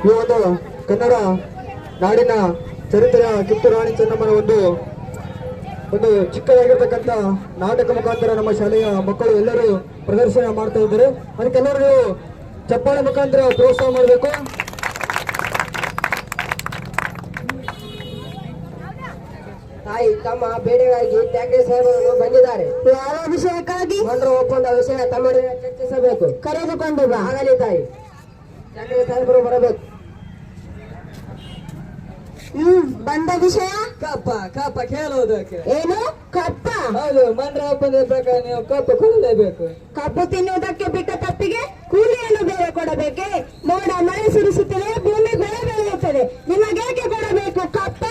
ಈ ಒಂದು ಕನ್ನಡ ನಾಡಿನ ಚರಿತ್ರೆಯ ಕಿತ್ತೂರು ರಾಣಿ ಚೆನ್ನಮ್ಮನ ಒಂದು ಚಿಕ್ಕದಾಗಿರ್ತಕ್ಕಂಥ ನಾಟಕ ಮುಖಾಂತರ ನಮ್ಮ ಶಾಲೆಯ ಮಕ್ಕಳು ಎಲ್ಲರೂ ಪ್ರದರ್ಶನ ಮಾಡ್ತಾ ಇದ್ದಾರೆ. ಅದಕ್ಕೆಲ್ಲರೂ ಚಪ್ಪಾಳೆ ಮುಖಾಂತರ ಪ್ರೋತ್ಸಾಹ ಮಾಡಬೇಕು. ತಾಯಿ ತಮ್ಮ ಬೇಡಿಗಾಗಿ ತ್ಯಾಗರೆ ಸಾಹೇಬರು ಬಂದಿದ್ದಾರೆ. ಯಾವ ವಿಷಯಕ್ಕಾಗಿ? ಮಂಡ್ರ ಒಪ್ಪಂದ ವಿಷಯ ತಮ್ಮ ಚರ್ಚಿಸಬೇಕು. ಕರೆದುಕೊಂಡು ಬಾ. ಆಗಲಿ ತಾಯಿ, ತ್ಯಾಗರೆ ಸಾಹೇಬರು ಬರಬೇಕು. ಬಂದ ವಿಷಯ ಕಪ್ಪ ಕೇಳುವುದಕ್ಕೆ. ಏನು ಕಪ್ಪ? ಹೌದು, ಮಂಡ್ರ ಒಪ್ಪಂದದ ಪ್ರಕಾರ ನೀವು ಕಪ್ಪು ಕೊಡಲೇಬೇಕು. ಕಬ್ಬು ತಿನ್ನುವುದಕ್ಕೆ ಬಿಟ್ಟ ತಪ್ಪಿಗೆ ಕೂಲಿಯನ್ನು ಬೇರೆ ಕೊಡಬೇಕೆ? ಮೋಡ ಮಳೆ ಸುರಿಸುತ್ತದೆ, ಭೂಮಿ ಬೆಳೆ ಬೆಳೆಯುತ್ತದೆ, ನಿಮಗೇಕೆ ಕೊಡಬೇಕು ಕಪ್ಪ?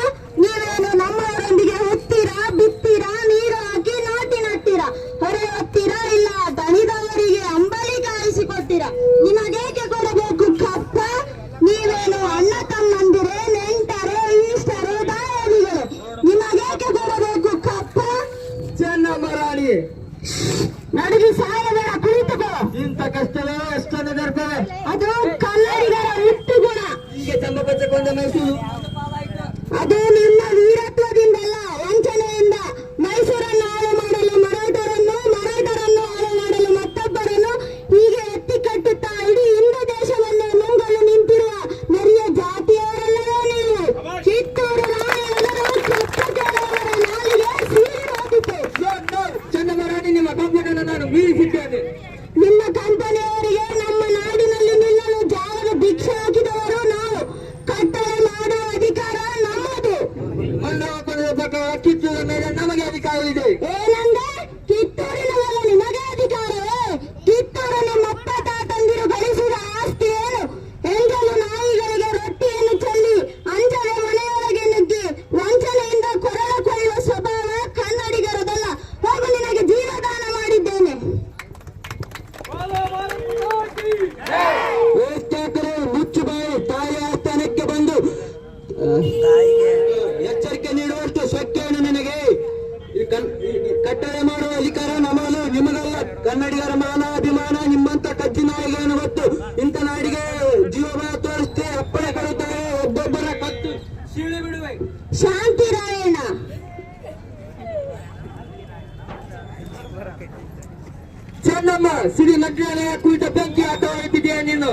ನೀವೇನು ನಮ್ಮವರೊಂದಿಗೆ ಹುತ್ತೀರಾ, ಬಿತ್ತೀರಾ, ನೀರು ಹಾಕಿ ನಾಟಿ ನಟ್ತೀರಾ, ಹೊರೆ ಹೊತ್ತೀರಾ, ಇಲ್ಲ ದಣಿದವರಿಗೆ ಅಂಬಲಿ ಕಾಯಿಸಿಕೊಡ್ತೀರಾ, ನಿಮಗೇಕೆ ಕೊಡಬೇಕು ಕಪ್ಪ? ನೀವೇನು ಅಣ್ಣ ತಮ್ಮಂದಿರೇ, ನೆಂಟರೇ, ಇಷ್ಟರೇ, ದಾಯಾದಿಗಳು, ನಿಮಗೇಕೆ ಕೊಡಬೇಕು ಕಪ್ಪ? ಚೆನ್ನಮ್ಮ ರಾಣಿ ನಡುಗಿ ಸಾಯಬೇಡ, ಕುಳಿತುಕೋ. ಇಂಥ ಕಷ್ಟವೇ ಎಷ್ಟೊಂದು ಬರ್ತವೆ. ಅದು ಕನ್ನಡಿಗರ ಹುಟ್ಟು ಗುಣ. ಹೀಗೆ ಚಂಬಕೊಚ್ಚಕೊಂಡ ಮೈಸೂರು ಅದು ನಿಮ್ಮ ವೀರತ್ವದಿಂದಲ್ಲ, ವಂಚನೆಯಿಂದ. ಮೈಸೂರನ್ನು ಹಾಳು ಮಾಡಲು ಮರಾಠರನ್ನು, ಮರಾಠರನ್ನು ಹಾಳು ಮಾಡಲು ಮತ್ತೊಬ್ಬರನ್ನು ಹೀಗೆ ಎತ್ತಿ ಕಟ್ಟುತ್ತಾ ಇಡೀ ಹಿಂದೂ ದೇಶವನ್ನೇ ನುಂಗಲು ನಿಂತಿರುವ ನೆರೆಯ ಜಾತಿಯವರೆಲ್ಲರೂ ನೀವು. ಕಿತ್ತೂರು ರಾಣಿಯವರು ಕೆಪ್ಪಜನವರ ನಾಲಿಗೆ ಸೀರಿ ಹೋಗಿತ್ತು. ಚೆನ್ನಮ್ಮ ರಾಣಿ, ನಿಮ್ಮ ಕಂಪ್ಯೂಟರ್ ನಾನು ಮೀರಿಸಿದ್ದೇನೆ. ನಿಮ್ಮ ಕಂಪನಿಯವರಿಗೆ ನಮ್ಮ ನಾಡಿನಲ್ಲಿ ನಿಲ್ಲಲು ಜಾಗದ ಭಿಕ್ಷೆ ಹಾಕಿದವರು ನಾವು. ಕಟ್ಟಳೆ ಮಾಡುವ ಅಧಿಕಾರ ನಮ್ಮದು. ಮಂಡ್ರ ಒಪ್ಪಂದದ ಪ್ರಕಾರ ಕಿತ್ತೂರ ಮೇಲೆ ನಮಗೆ ಅಧಿಕಾರ ಇದೆ. ಏನಂದ್ರೆ ಕಿತ್ತೂರಿನ ಮೇಲೆ ನಿಮಗೆ ಅಧಿಕಾರವೇ? ಕಿತ್ತೂರು ನಮ್ಮಪ್ಪ ತಾತಂದಿರು ಗಳಿಸಿದ ಆಸ್ತಿ ಏನು? ಎಂಜಲು ನಾಯಿಗಳಿಗೆ ರೊಟ್ಟಿಯನ್ನು ಚೆಲ್ಲಿ ಅಂಜನೆ ಮನೆಯೊಳಗೆ ನುಗ್ಗಿ ವಂಚನೆಯಿಂದ ಕೊರಳ ಕೊಯ್ಯುವ ಸ್ವಭಾವ ಕನ್ನಡಿಗರದಲ್ಲ. ಹೋಗು, ನಿನಗೆ ಜೀವದಾನ ಮಾಡಿದ್ದೇನೆ. ಮುಚ್ಚು ಬಾಯಿ. ತಾಯಿ ಆಸ್ಥಾನಕ್ಕೆ ಬಂದು ಎಚ್ಚರಿಕೆ ನೀಡುವಷ್ಟು ಶಕ್ತಿಯನ್ನು ನನಗೆ. ಕಟ್ಟಳೆ ಮಾಡುವ ಅಧಿಕಾರ ನಮ್ಮದು, ನಿಮಗಲ್ಲ. ಕನ್ನಡಿಗರ ಮಾನ ಅಭಿಮಾನ ನಿಮ್ಮಂತ ಕಜ್ಜಿ ನಾಯಿಗಳನ್ನು ಗೊತ್ತು. ಇಂಥ ನಾಡಿಗೆ ಜೀವಭಾವ ತೋರಿಸ್ತೇ ಅಪ್ಪಣೆ ಕೊಡುತ್ತಾರೆ. ಒಬ್ಬೊಬ್ಬರ ಕತ್ತು ಸೀಳಿ ಬಿಡುವೆ. ಶಾಂತಿ ರಾಯಣ್ಣ. ಚೆನ್ನಮ್ಮ, ಸಿಡಿ ನಗ್ನಾಲಯ ಕುರಿತ ಬೆಂಕಿ ಆಟ ಹೊರಟಿದೆಯಾ ನೀನು?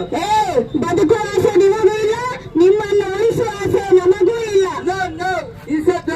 ಬದುಕುವ ಆಸೆ ನಿಮಗೂ ಇಲ್ಲ, ನಿಮ್ಮನ್ನು ಉಳಿಸುವ ಆಸೆ ನಮಗೂ ಇಲ್ಲ. ಇನ್ಸೆಟ್